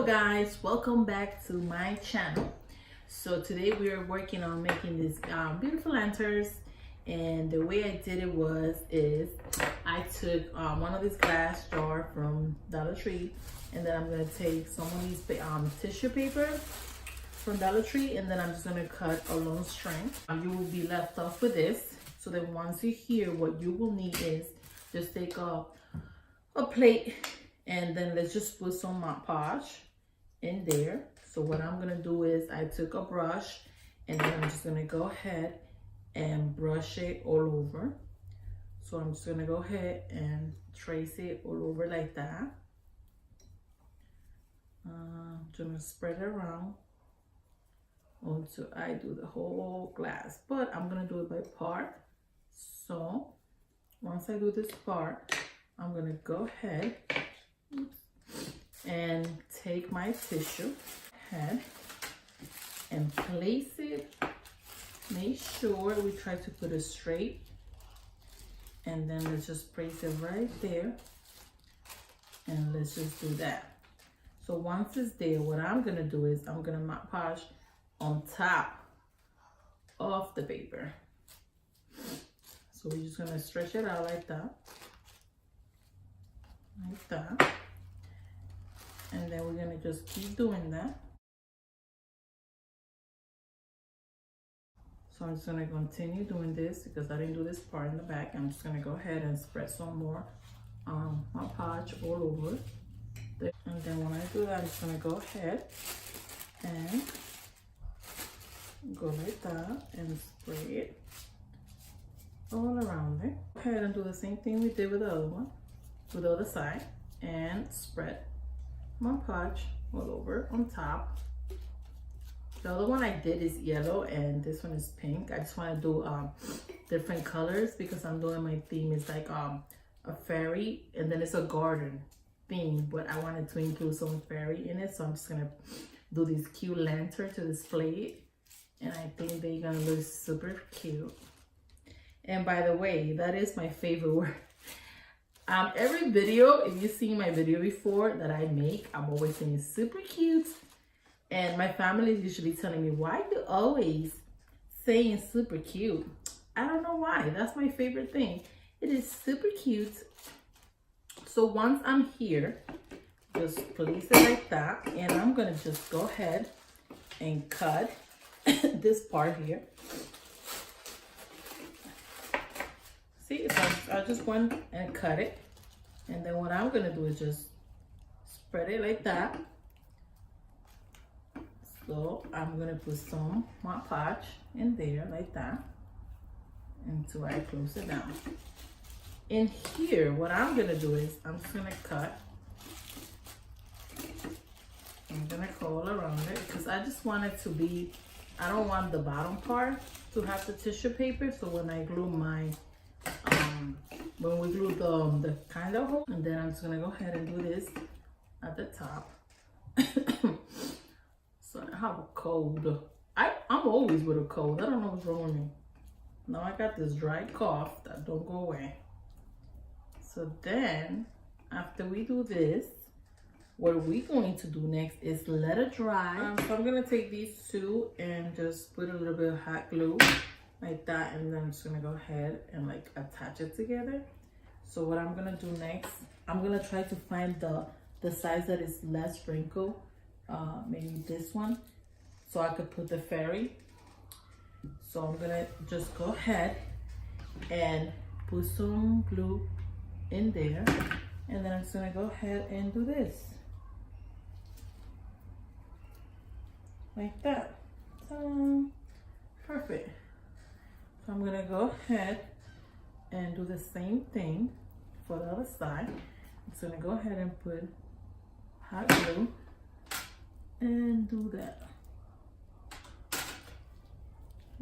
guys, welcome back to my channel. So today we are working on making these beautiful lanterns, and the way I did it is I took one of these glass jar from Dollar Tree, and then I'm going to take some of these tissue paper from Dollar Tree, and then I'm just going to cut a long string. You will be left off with this. So then once you hear, what you will need is just take a plate, and then let's just put some Mod Podge in there. So what I'm gonna do is I took a brush, and then I'm just gonna go ahead and brush it all over. So I'm just gonna go ahead and trace it all over like that. I'm gonna spread it around until I do the whole glass, but I'm gonna do it by part. So once I do this part, I'm gonna go ahead and take my tissue head and place it. Make sure we try to put it straight, and then let's just place it right there, and let's just do that. So once it's there, what I'm gonna do is I'm gonna Mod Podge on top of the paper. So we're just gonna stretch it out like that. Like that, and then we're gonna just keep doing that. So I'm just gonna continue doing this because I didn't do this part in the back. I'm just gonna go ahead and spread some more Mod Podge all over there. And then when I do that, I'm just gonna go ahead and go like that and spray it all around there. Go ahead and do the same thing we did with the other one, to the other side, and spread Mod Podge all over on top. The other one I did is yellow, and this one is pink. I just want to do different colors because I'm doing my theme is like a fairy, and then it's a garden theme, but I wanted to include some fairy in it, so I'm just gonna do this cute lantern to display it, and I think they're gonna look super cute. And by the way, that is my favorite word. Every video, if you've seen my video before that I make, I'm always saying super cute. And my family is usually telling me, why you always saying super cute? I don't know why. That's my favorite thing. It is super cute. So once I'm here, just place it like that. And I'm going to just go ahead and cut this part here. See, so I just went and cut it. And then what I'm gonna do is just spread it like that. So I'm gonna put some Mod Podge in there like that until I close it down. In here, what I'm gonna do is I'm just gonna cut. I'm gonna go all around it because I just want it to be, I don't want the bottom part to have the tissue paper. So when I glue my when we glue the kind of hole, and then I'm just gonna go ahead and do this at the top. So I have a cold. I'm always with a cold. I don't know what's wrong with me. Now I got this dry cough that don't go away. So then after we do this, what we're going to do next is let it dry. So I'm gonna take these two and just put a little bit of hot glue like that, and then I'm just gonna go ahead and like attach it together. So what I'm gonna do next, I'm gonna try to find the size that is less wrinkled, maybe this one, so I could put the fairy. So I'm gonna just go ahead and put some glue in there, and then I'm just gonna go ahead and do this like that. Perfect. So I'm gonna go ahead and do the same thing for the other side. I'm just gonna go ahead and put hot glue and do that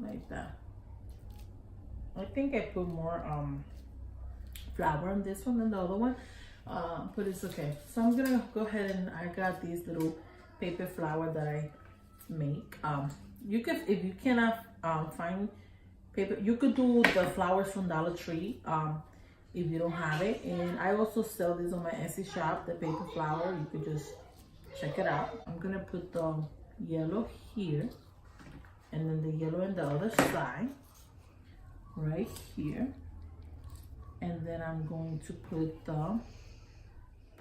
like that. I think I put more flour on this one than the other one, but it's okay. So I'm gonna go ahead, and I got these little paper flower that I make. You can, if you cannot find paper, you could do the flowers from Dollar Tree if you don't have it. And I also sell this on my Etsy shop, the paper flower. You could just check it out. I'm gonna put the yellow here, and then the yellow on the other side, right here. And then I'm going to put the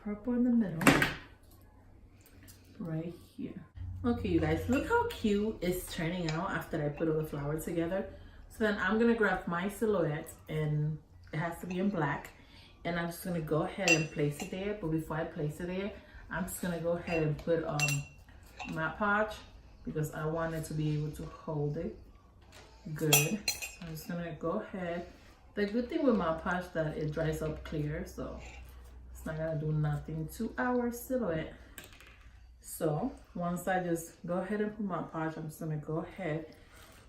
purple in the middle, right here. Okay, you guys, look how cute it's turning out after I put all the flowers together. So then I'm gonna grab my silhouette, and it has to be in black, and I'm just gonna go ahead and place it there. But before I place it there, I'm just gonna go ahead and put my Podge, because I want it to be able to hold it good. So I'm just gonna go ahead. The good thing with my Podge that it dries up clear, so it's not gonna do nothing to our silhouette. So once I just go ahead and put my Podge, I'm just gonna go ahead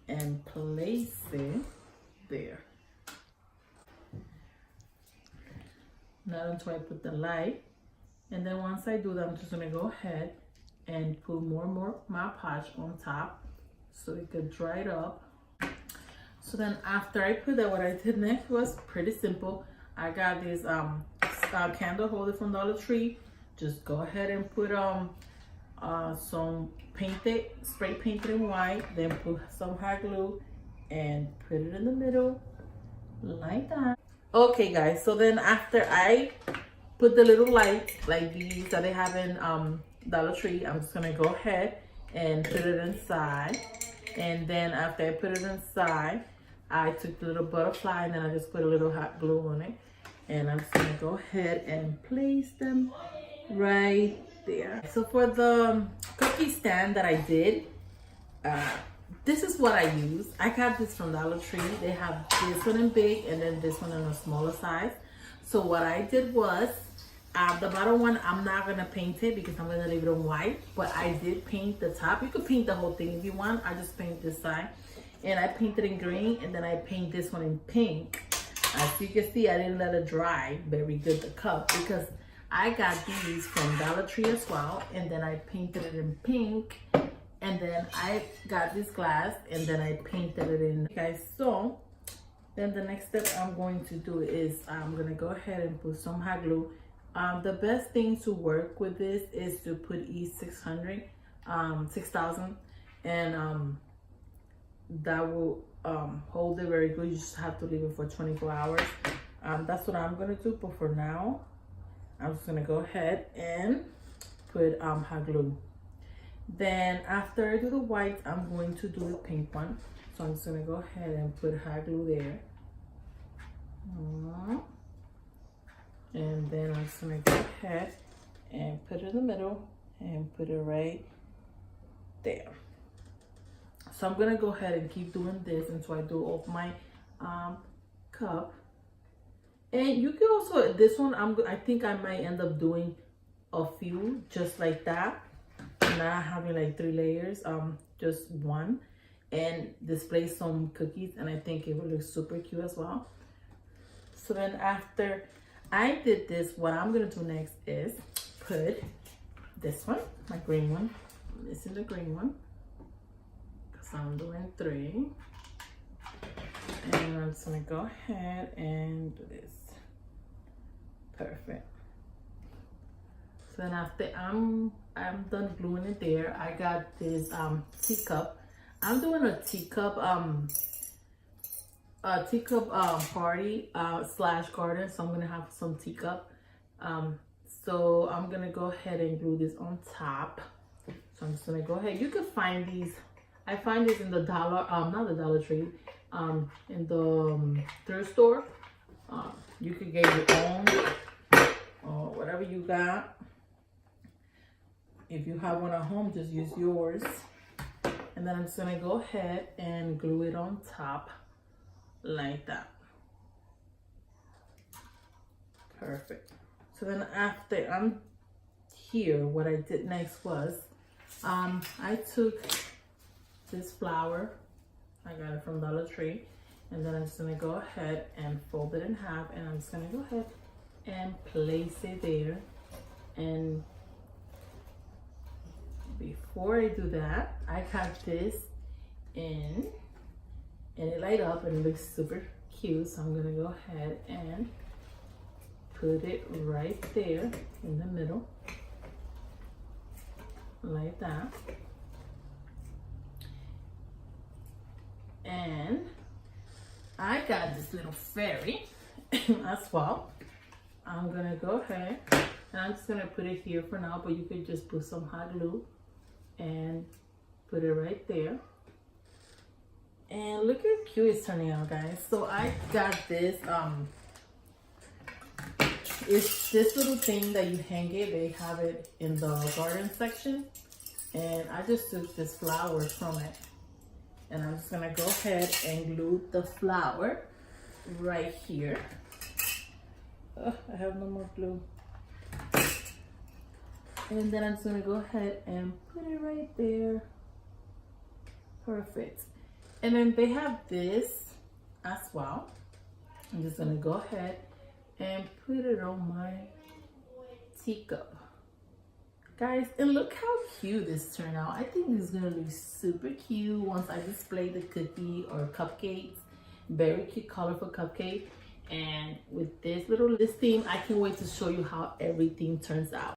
and place it there. Not until I put the light. And then once I do that, I'm just gonna go ahead and put more and more my Podge on top so it could dry it up. So then after I put that, what I did next was pretty simple. I got this candle holder from Dollar Tree. Just go ahead and put some spray painted in white, then put some hot glue and put it in the middle like that. Okay guys, so then after I put the little light like these that they have in Dollar Tree, I'm just gonna go ahead and put it inside. And then after I put it inside, I took the little butterfly and then I just put a little hot glue on it. And I'm just gonna go ahead and place them right there. So for the cookie stand that I did, this is what I use. I got this from Dollar Tree. They have this one in big and then this one in a smaller size. So what I did was, the bottom one, I'm not gonna paint it because I'm gonna leave it on white, but I did paint the top. You could paint the whole thing if you want. I just painted this side and I painted in green, and then I paint this one in pink. As you can see, I didn't let it dry very good, the cup, because I got these from Dollar Tree as well, and then I painted it in pink, and then I got this glass and then I painted it in. Okay, so then the next step I'm going to do is I'm gonna go ahead and put some hot glue. The best thing to work with this is to put E600, 6000, and that will hold it very good. You just have to leave it for 24 hours. That's what I'm gonna do, but for now, I'm just gonna go ahead and put hot glue. Then after I do the white, I'm going to do the pink one. So I'm just gonna go ahead and put hot glue there. And then I'm just gonna go ahead and put it in the middle and put it right there. So I'm gonna go ahead and keep doing this until I do off my cup. And you can also, this one, I think I might end up doing a few just like that, not having like 3 layers, just one, and display some cookies, and I think it will look super cute as well. So then after I did this, what I'm gonna do next is put this one, my green one. I'm missing the green one because I'm doing 3. And I'm just gonna go ahead and do this. Perfect. So then after I'm done gluing it there, I got this teacup. I'm doing a teacup party slash garden, so I'm gonna have some teacup. So I'm gonna go ahead and glue this on top. So I'm just gonna go ahead. You can find these. I find these in the not the Dollar Tree, in the thrift store. You could get your own or whatever you got. If you have one at home, just use yours. And then I'm just gonna go ahead and glue it on top like that. Perfect. So then after I'm here, what I did next was, I took this flower. I got it from Dollar Tree. And then I'm just gonna go ahead and fold it in half, and I'm just gonna go ahead and place it there. And before I do that, I got this in, and it light up and it looks super cute. So I'm gonna go ahead and put it right there in the middle. like that. And I got this little fairy as well. I'm gonna go ahead and I'm just gonna put it here for now, but you could just put some hot glue and put it right there. And look how cute it's turning out, guys. So I got this, it's this little thing that you hang it. They have it in the garden section. And I just took this flower from it. And I'm just gonna go ahead and glue the flower right here. Oh, I have no more glue. And then I'm just gonna go ahead and put it right there. Perfect. And then they have this as well. I'm just gonna go ahead and put it on my teacup. Guys, and look how cute this turned out. I think this is gonna look super cute once I display the cookie or cupcakes. Very cute, colorful cupcake. And with this theme, I can't wait to show you how everything turns out.